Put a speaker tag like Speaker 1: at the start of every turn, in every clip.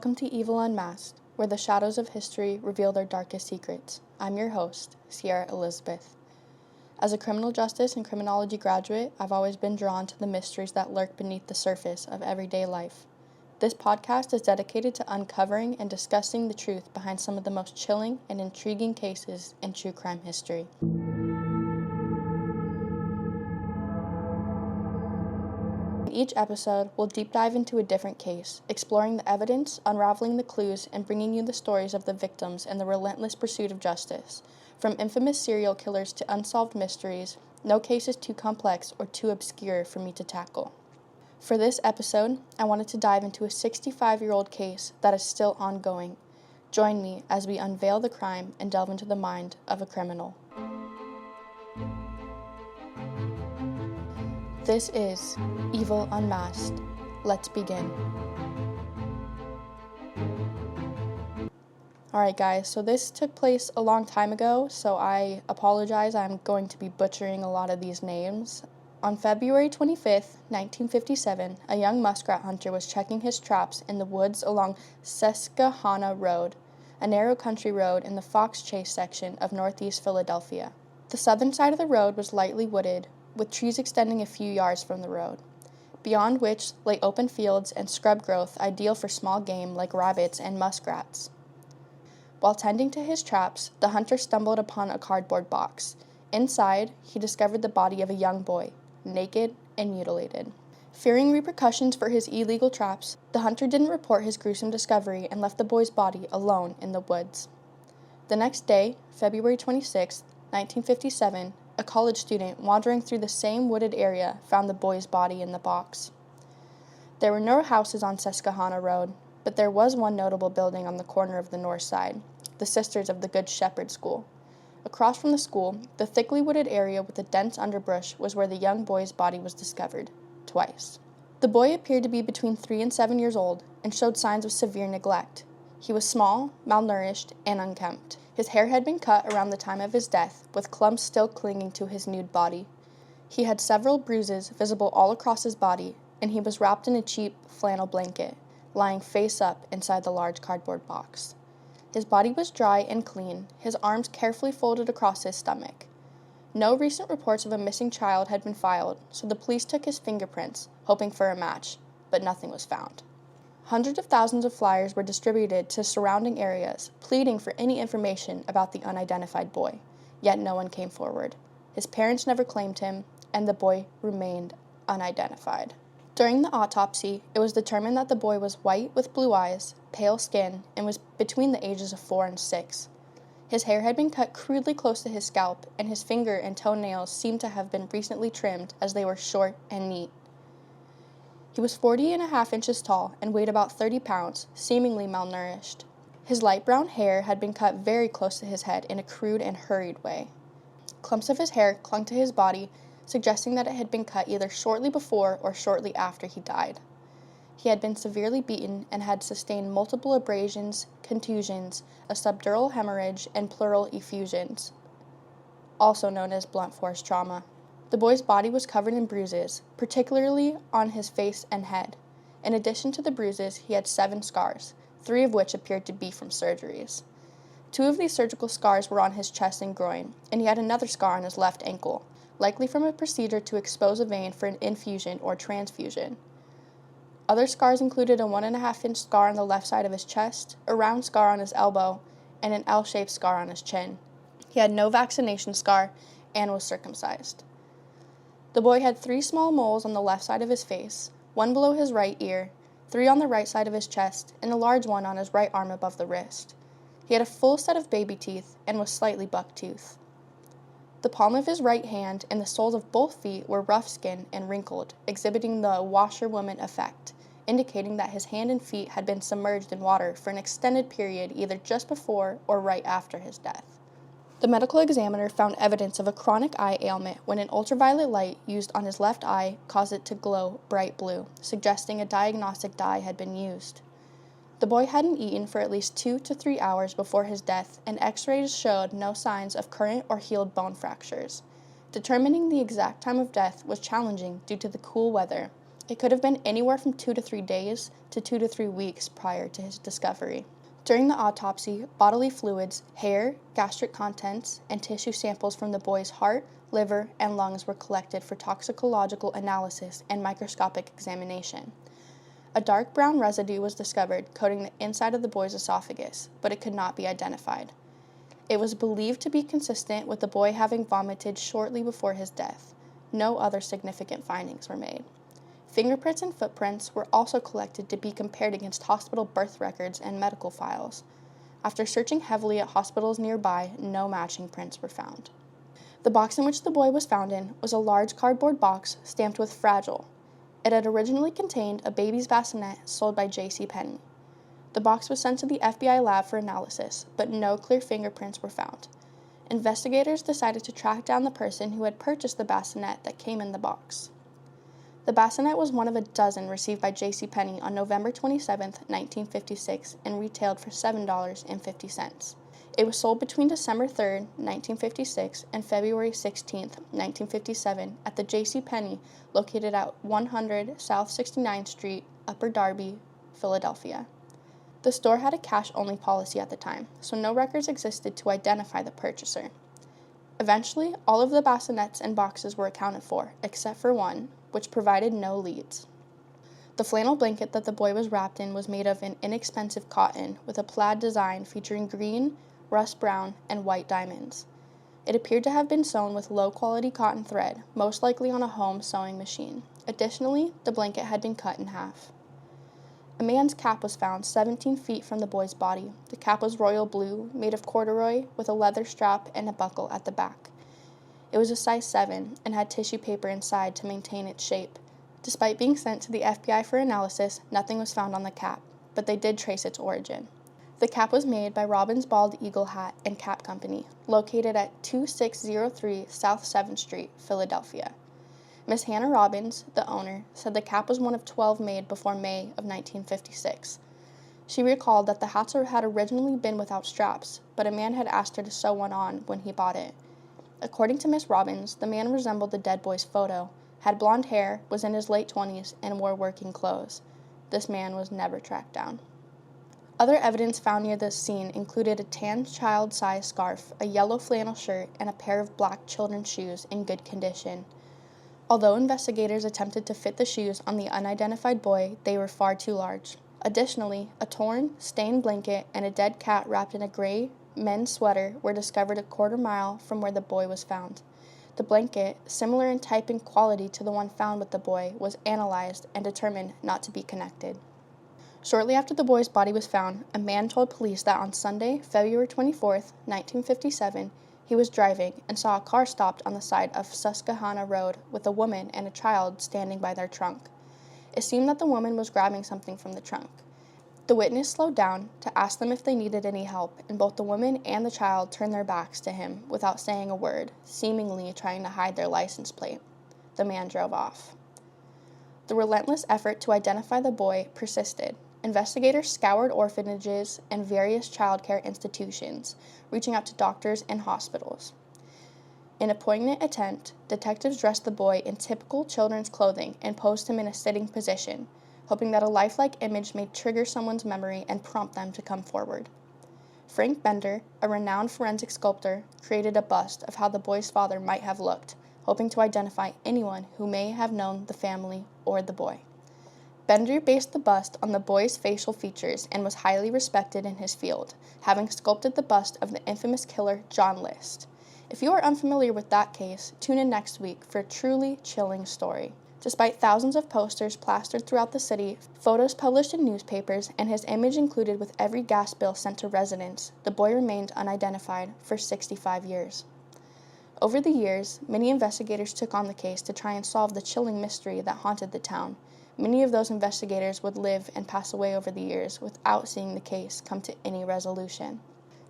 Speaker 1: Welcome to Evil Unmasked, where the shadows of history reveal their darkest secrets. I'm your host, Sierra Elizabeth. As a criminal justice and criminology graduate, I've always been drawn to the mysteries that lurk beneath the surface of everyday life. This podcast is dedicated to uncovering and discussing the truth behind some of the most chilling and intriguing cases in true crime history. In each episode, we'll deep dive into a different case, exploring the evidence, unraveling the clues, and bringing you the stories of the victims and the relentless pursuit of justice. From infamous serial killers to unsolved mysteries, no case is too complex or too obscure for me to tackle. For this episode, I wanted to dive into a 65-year-old case that is still ongoing. Join me as we unveil the crime and delve into the mind of a criminal. This is Evil Unmasked. Let's begin. Alright guys, so this took place a long time ago, so I apologize. I'm going to be butchering a lot of these names. On February 25th, 1957, a young muskrat hunter was checking his traps in the woods along Susquehanna Road, a narrow country road in the Fox Chase section of northeast Philadelphia. The southern side of the road was lightly wooded, with trees extending a few yards from the road, beyond which lay open fields and scrub growth ideal for small game like rabbits and muskrats. While tending to his traps, the hunter stumbled upon a cardboard box. Inside, he discovered the body of a young boy, naked and mutilated. Fearing repercussions for his illegal traps, the hunter didn't report his gruesome discovery and left the boy's body alone in the woods. The next day, February 26, 1957, a college student wandering through the same wooded area found the boy's body in the box. There were no houses on Susquehanna Road, but there was one notable building on the corner of the north side, the Sisters of the Good Shepherd School. Across from the school, the thickly wooded area with the dense underbrush was where the young boy's body was discovered, twice. The boy appeared to be between 3 and 7 years old and showed signs of severe neglect. He was small, malnourished, and unkempt. His hair had been cut around the time of his death, with clumps still clinging to his nude body. He had several bruises visible all across his body, and he was wrapped in a cheap flannel blanket, lying face up inside the large cardboard box. His body was dry and clean, his arms carefully folded across his stomach. No recent reports of a missing child had been filed, so the police took his fingerprints, hoping for a match, but nothing was found. Hundreds of thousands of flyers were distributed to surrounding areas, pleading for any information about the unidentified boy, yet no one came forward. His parents never claimed him, and the boy remained unidentified. During the autopsy, it was determined that the boy was white with blue eyes, pale skin, and was between the ages of 4 and 6. His hair had been cut crudely close to his scalp, and his finger and toenails seemed to have been recently trimmed as they were short and neat. He was 40.5 inches tall and weighed about 30 pounds, seemingly malnourished. His light brown hair had been cut very close to his head in a crude and hurried way. Clumps of his hair clung to his body, suggesting that it had been cut either shortly before or shortly after he died. He had been severely beaten and had sustained multiple abrasions, contusions, a subdural hemorrhage, and pleural effusions, also known as blunt force trauma. The boy's body was covered in bruises, particularly on his face and head. In addition to the bruises, he had 7 scars, 3 of which appeared to be from surgeries. 2 of these surgical scars were on his chest and groin, and he had another scar on his left ankle, likely from a procedure to expose a vein for an infusion or transfusion. Other scars included a 1.5-inch scar on the left side of his chest, a round scar on his elbow, and an L-shaped scar on his chin. He had no vaccination scar and was circumcised. The boy had 3 small moles on the left side of his face, 1 below his right ear, 3 on the right side of his chest, and a large one on his right arm above the wrist. He had a full set of baby teeth and was slightly buck-toothed. The palm of his right hand and the soles of both feet were rough-skinned and wrinkled, exhibiting the washerwoman effect, indicating that his hand and feet had been submerged in water for an extended period either just before or right after his death. The medical examiner found evidence of a chronic eye ailment when an ultraviolet light used on his left eye caused it to glow bright blue, suggesting a diagnostic dye had been used. The boy hadn't eaten for at least 2 to 3 hours before his death, and x-rays showed no signs of current or healed bone fractures. Determining the exact time of death was challenging due to the cool weather, It could have been anywhere from 2 to 3 days to 2 to 3 weeks prior to his discovery. During the autopsy, bodily fluids, hair, gastric contents, and tissue samples from the boy's heart, liver, and lungs were collected for toxicological analysis and microscopic examination. A dark brown residue was discovered coating the inside of the boy's esophagus, but it could not be identified. It was believed to be consistent with the boy having vomited shortly before his death. No other significant findings were made. Fingerprints and footprints were also collected to be compared against hospital birth records and medical files. After searching heavily at hospitals nearby, no matching prints were found. The box in which the boy was found in was a large cardboard box stamped with fragile. It had originally contained a baby's bassinet sold by J.C. Penney. The box was sent to the FBI lab for analysis, but no clear fingerprints were found. Investigators decided to track down the person who had purchased the bassinet that came in the box. The bassinet was one of a dozen received by J.C. Penney on November 27, 1956, and retailed for $7.50. It was sold between December 3, 1956, and February 16, 1957, at the J.C. Penney located at 100 South 69th Street, Upper Darby, Philadelphia. The store had a cash-only policy at the time, so no records existed to identify the purchaser. Eventually, all of the bassinets and boxes were accounted for, except for one, which provided no leads. The flannel blanket that the boy was wrapped in was made of an inexpensive cotton with a plaid design featuring green, rust brown, and white diamonds. It appeared to have been sewn with low-quality cotton thread, most likely on a home sewing machine. Additionally, the blanket had been cut in half. A man's cap was found 17 feet from the boy's body. The cap was royal blue, made of corduroy, with a leather strap and a buckle at the back. It was a size 7 and had tissue paper inside to maintain its shape. Despite being sent to the FBI for analysis, nothing was found on the cap, but they did trace its origin. The cap was made by Robbins Bald Eagle Hat and Cap Company, located at 2603 South 7th Street, Philadelphia. Miss Hannah Robbins, the owner, said the cap was one of 12 made before May of 1956. She recalled that the hats had originally been without straps, but a man had asked her to sew one on when he bought it. According to Miss Robbins, the man resembled the dead boy's photo, had blonde hair, was in his late 20s, and wore working clothes. This man was never tracked down. Other evidence found near the scene included a tan child-sized scarf, a yellow flannel shirt, and a pair of black children's shoes in good condition. Although investigators attempted to fit the shoes on the unidentified boy, they were far too large. Additionally, a torn, stained blanket and a dead cat wrapped in a gray men's sweater were discovered a quarter-mile from where the boy was found. The blanket, similar in type and quality to the one found with the boy, was analyzed and determined not to be connected. Shortly after the boy's body was found, a man told police that on Sunday, February 24, 1957, he was driving and saw a car stopped on the side of Susquehanna Road with a woman and a child standing by their trunk. It seemed that the woman was grabbing something from the trunk. The witness slowed down to ask them if they needed any help, and both the woman and the child turned their backs to him without saying a word, seemingly trying to hide their license plate. The man drove off. The relentless effort to identify the boy persisted. Investigators scoured orphanages and various child care institutions, reaching out to doctors and hospitals. In a poignant attempt, detectives dressed the boy in typical children's clothing and posed him in a sitting position, hoping that a lifelike image may trigger someone's memory and prompt them to come forward. Frank Bender, a renowned forensic sculptor, created a bust of how the boy's father might have looked, hoping to identify anyone who may have known the family or the boy. Bender based the bust on the boy's facial features and was highly respected in his field, having sculpted the bust of the infamous killer John List. If you are unfamiliar with that case, tune in next week for a truly chilling story. Despite thousands of posters plastered throughout the city, photos published in newspapers, and his image included with every gas bill sent to residents, the boy remained unidentified for 65 years. Over the years, many investigators took on the case to try and solve the chilling mystery that haunted the town. Many of those investigators would live and pass away over the years without seeing the case come to any resolution.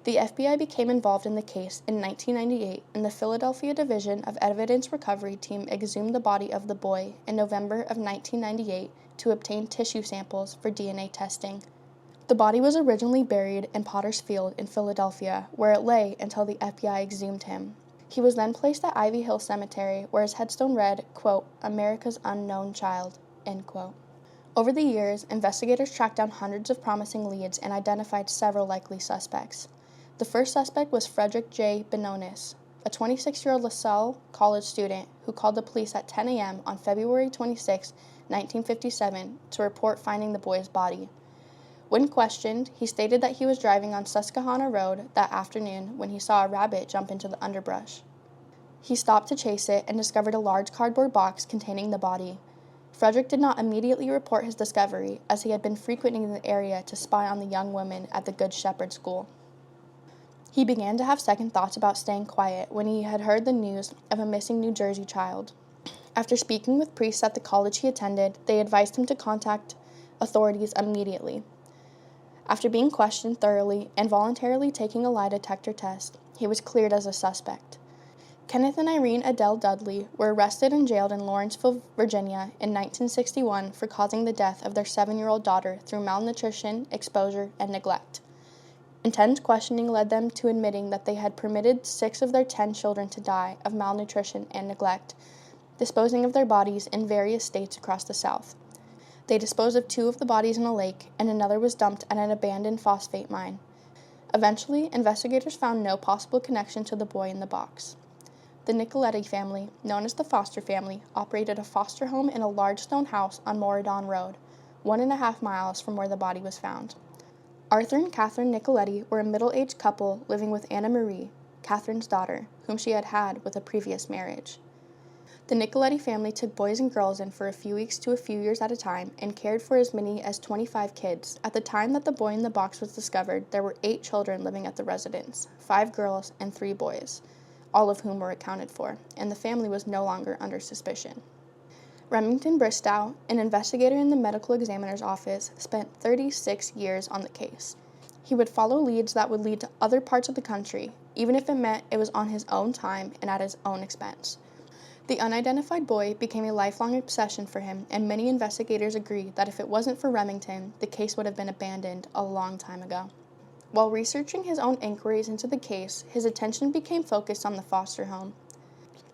Speaker 1: The FBI became involved in the case in 1998, and the Philadelphia Division of Evidence Recovery Team exhumed the body of the boy in November of 1998 to obtain tissue samples for DNA testing. The body was originally buried in Potter's Field in Philadelphia, where it lay until the FBI exhumed him. He was then placed at Ivy Hill Cemetery, where his headstone read, quote, "America's Unknown Child," End quote. Over the years, investigators tracked down hundreds of promising leads and identified several likely suspects. The first suspect was Frederick J. Benonis, a 26-year-old LaSalle college student who called the police at 10 a.m. on February 26, 1957, to report finding the boy's body. When questioned, he stated that he was driving on Susquehanna Road that afternoon when he saw a rabbit jump into the underbrush. He stopped to chase it and discovered a large cardboard box containing the body. Frederick did not immediately report his discovery, as he had been frequenting the area to spy on the young women at the Good Shepherd School. He began to have second thoughts about staying quiet when he had heard the news of a missing New Jersey child. After speaking with priests at the college he attended, they advised him to contact authorities immediately. After being questioned thoroughly and voluntarily taking a lie detector test, he was cleared as a suspect. Kenneth and Irene Adele Dudley were arrested and jailed in Lawrenceville, Virginia in 1961 for causing the death of their 7-year-old daughter through malnutrition, exposure, and neglect. Intense questioning led them to admitting that they had permitted 6 of their 10 children to die of malnutrition and neglect, disposing of their bodies in various states across the South. They disposed of 2 of the bodies in a lake, and another was dumped at an abandoned phosphate mine. Eventually, investigators found no possible connection to the boy in the box. The Nicoletti family, known as the Foster family, operated a foster home in a large stone house on Moradon Road, 1.5 miles from where the body was found. Arthur and Catherine Nicoletti were a middle-aged couple living with Anna Marie, Catherine's daughter, whom she had had with a previous marriage. The Nicoletti family took boys and girls in for a few weeks to a few years at a time and cared for as many as 25 kids. At the time that the boy in the box was discovered, there were 8 children living at the residence, 5 girls and 3 boys, all of whom were accounted for, and the family was no longer under suspicion. Remington Bristow, an investigator in the medical examiner's office, spent 36 years on the case. He would follow leads that would lead to other parts of the country, even if it meant it was on his own time and at his own expense. The unidentified boy became a lifelong obsession for him, and many investigators agree that if it wasn't for Remington, the case would have been abandoned a long time ago. While researching his own inquiries into the case, his attention became focused on the foster home.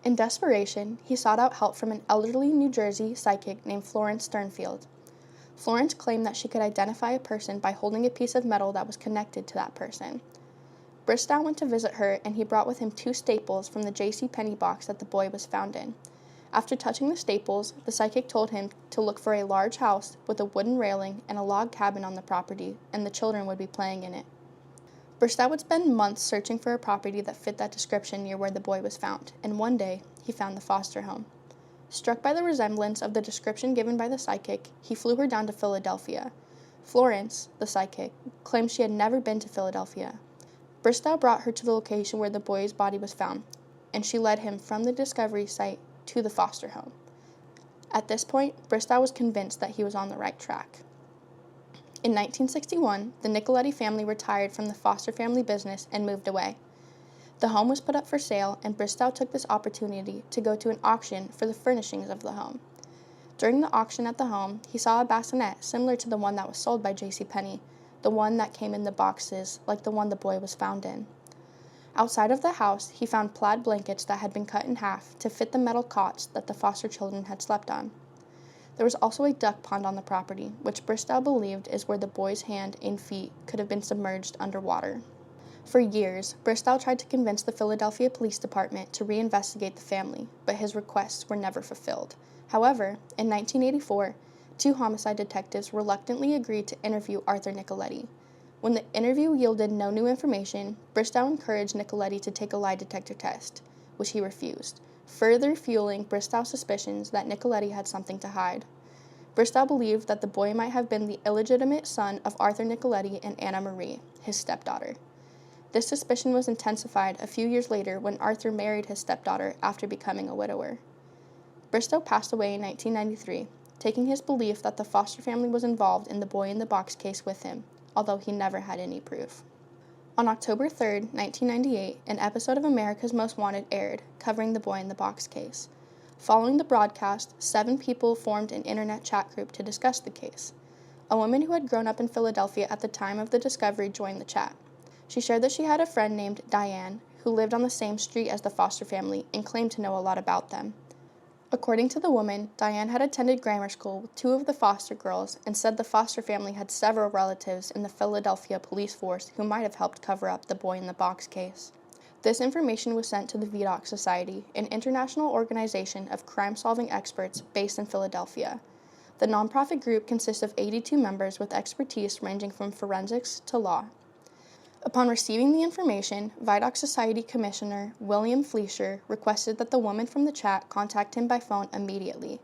Speaker 1: In desperation, he sought out help from an elderly New Jersey psychic named Florence Sternfield. Florence claimed that she could identify a person by holding a piece of metal that was connected to that person. Bristow went to visit her, and he brought with him 2 staples from the JCPenney box that the boy was found in. After touching the staples, the psychic told him to look for a large house with a wooden railing and a log cabin on the property, and the children would be playing in it. Bristow would spend months searching for a property that fit that description near where the boy was found, and one day, he found the foster home. Struck by the resemblance of the description given by the psychic, he flew her down to Philadelphia. Florence, the psychic, claimed she had never been to Philadelphia. Bristow brought her to the location where the boy's body was found, and she led him from the discovery site to the foster home. At this point, Bristow was convinced that he was on the right track. In 1961, the Nicoletti family retired from the foster family business and moved away. The home was put up for sale, and Bristow took this opportunity to go to an auction for the furnishings of the home. During the auction at the home, he saw a bassinet similar to the one that was sold by JCPenney, the one that came in the boxes like the one the boy was found in. Outside of the house, he found plaid blankets that had been cut in half to fit the metal cots that the foster children had slept on. There was also a duck pond on the property, which Bristow believed is where the boy's hand and feet could have been submerged underwater. For years, Bristow tried to convince the Philadelphia Police Department to reinvestigate the family, but his requests were never fulfilled. However, in 1984, 2 homicide detectives reluctantly agreed to interview Arthur Nicoletti. When the interview yielded no new information, Bristow encouraged Nicoletti to take a lie detector test, which he refused, further fueling Bristow's suspicions that Nicoletti had something to hide. Bristow believed that the boy might have been the illegitimate son of Arthur Nicoletti and Anna Marie, his stepdaughter. This suspicion was intensified a few years later when Arthur married his stepdaughter after becoming a widower. Bristow passed away in 1993, taking his belief that the foster family was involved in the boy in the box case with him, although he never had any proof. On October 3, 1998, an episode of America's Most Wanted aired, covering the boy in the box case. Following the broadcast, 7 people formed an internet chat group to discuss the case. A woman who had grown up in Philadelphia at the time of the discovery joined the chat. She shared that she had a friend named Diane, who lived on the same street as the foster family and claimed to know a lot about them. According to the woman, Diane had attended grammar school with two of the foster girls and said the foster family had several relatives in the Philadelphia police force who might have helped cover up the boy in the box case. This information was sent to the Vidocq Society, an international organization of crime-solving experts based in Philadelphia. The nonprofit group consists of 82 members with expertise ranging from forensics to law. Upon receiving the information, Vidocq Society Commissioner William Fleischer requested that the woman from the chat contact him by phone immediately.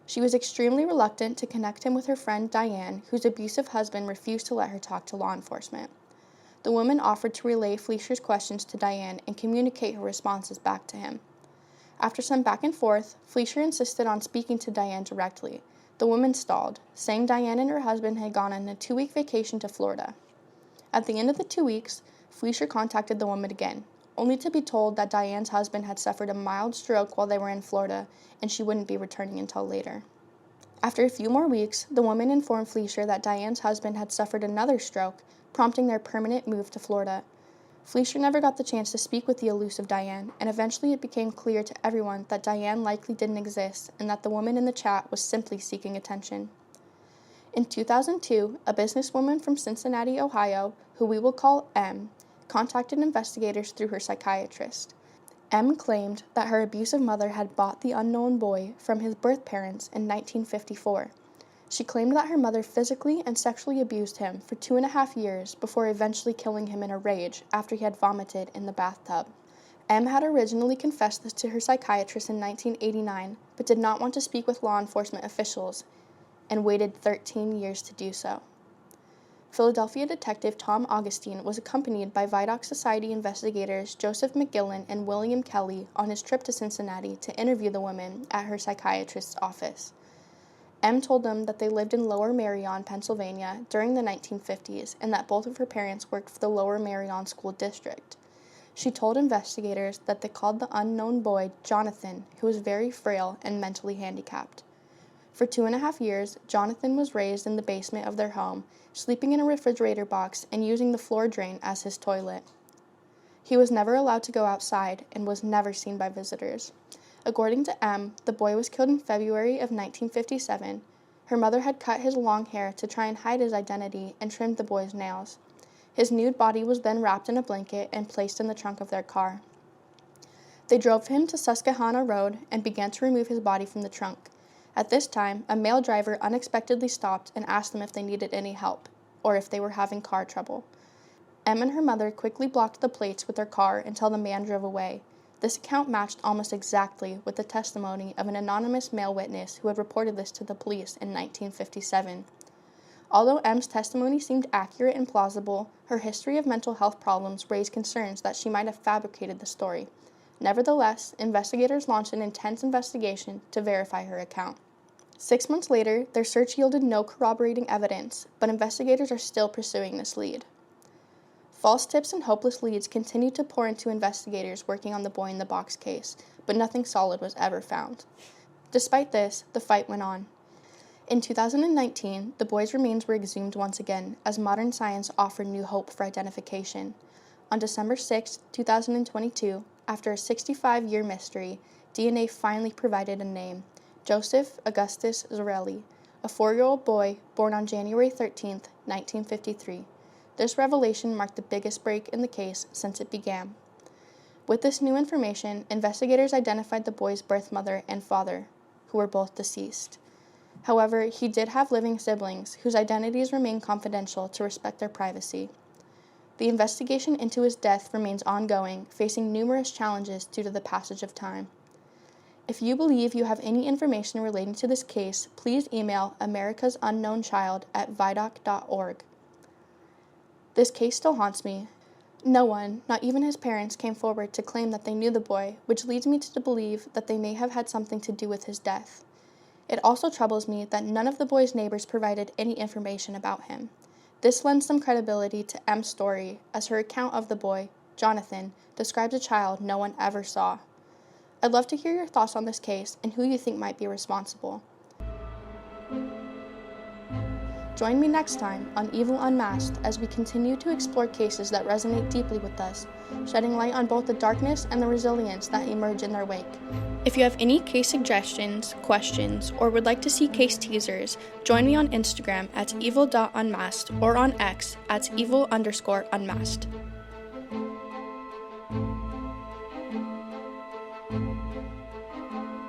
Speaker 1: She was extremely reluctant to connect him with her friend Diane, whose abusive husband refused to let her talk to law enforcement. The woman offered to relay Fleischer's questions to Diane and communicate her responses back to him. After some back and forth, Fleischer insisted on speaking to Diane directly. The woman stalled, saying Diane and her husband had gone on a 2-week vacation to Florida. At the end of the 2 weeks, Fleischer contacted the woman again, only to be told that Diane's husband had suffered a mild stroke while they were in Florida and she wouldn't be returning until later. After a few more weeks, the woman informed Fleischer that Diane's husband had suffered another stroke, prompting their permanent move to Florida. Fleischer never got the chance to speak with the elusive Diane, and eventually it became clear to everyone that Diane likely didn't exist and that the woman in the chat was simply seeking attention. In 2002, a businesswoman from Cincinnati, Ohio, who we will call M, contacted investigators through her psychiatrist. M claimed that her abusive mother had bought the unknown boy from his birth parents in 1954. She claimed that her mother physically and sexually abused him for 2.5 years before eventually killing him in a rage after he had vomited in the bathtub. M had originally confessed this to her psychiatrist in 1989, but did not want to speak with law enforcement officials and waited 13 years to do so. Philadelphia detective Tom Augustine was accompanied by Vidocq Society investigators Joseph McGillen and William Kelly on his trip to Cincinnati to interview the woman at her psychiatrist's office. M told them that they lived in Lower Merion, Pennsylvania during the 1950s and that both of her parents worked for the Lower Merion School District. She told investigators that they called the unknown boy Jonathan, who was very frail and mentally handicapped. For 2.5 years, Jonathan was raised in the basement of their home, sleeping in a refrigerator box and using the floor drain as his toilet. He was never allowed to go outside and was never seen by visitors. According to M, the boy was killed in February of 1957. Her mother had cut his long hair to try and hide his identity and trimmed the boy's nails. His nude body was then wrapped in a blanket and placed in the trunk of their car. They drove him to Susquehanna Road and began to remove his body from the trunk. At this time, a male driver unexpectedly stopped and asked them if they needed any help, or if they were having car trouble. M and her mother quickly blocked the plates with their car until the man drove away. This account matched almost exactly with the testimony of an anonymous male witness who had reported this to the police in 1957. Although M's testimony seemed accurate and plausible, her history of mental health problems raised concerns that she might have fabricated the story. Nevertheless, investigators launched an intense investigation to verify her account. 6 months later, their search yielded no corroborating evidence, but investigators are still pursuing this lead. False tips and hopeless leads continued to pour into investigators working on the boy in the box case, but nothing solid was ever found. Despite this, the fight went on. In 2019, the boy's remains were exhumed once again, as modern science offered new hope for identification. On December 6, 2022, after a 65-year mystery, DNA finally provided a name: Joseph Augustus Zarelli, a 4-year-old boy born on January 13, 1953. This revelation marked the biggest break in the case since it began. With this new information, investigators identified the boy's birth mother and father, who were both deceased. However, he did have living siblings whose identities remain confidential to respect their privacy. The investigation into his death remains ongoing, facing numerous challenges due to the passage of time. If you believe you have any information relating to this case, please email americasunnknownchild@vidoc.org. This case still haunts me. No one, not even his parents, came forward to claim that they knew the boy, which leads me to believe that they may have had something to do with his death. It also troubles me that none of the boy's neighbors provided any information about him. This lends some credibility to M's story, as her account of the boy, Jonathan, describes a child no one ever saw. I'd love to hear your thoughts on this case and who you think might be responsible. Join me next time on Evil Unmasked as we continue to explore cases that resonate deeply with us, shedding light on both the darkness and the resilience that emerge in their wake. If you have any case suggestions, questions, or would like to see case teasers, join me on Instagram at evil.unmasked or on X at evil_unmasked.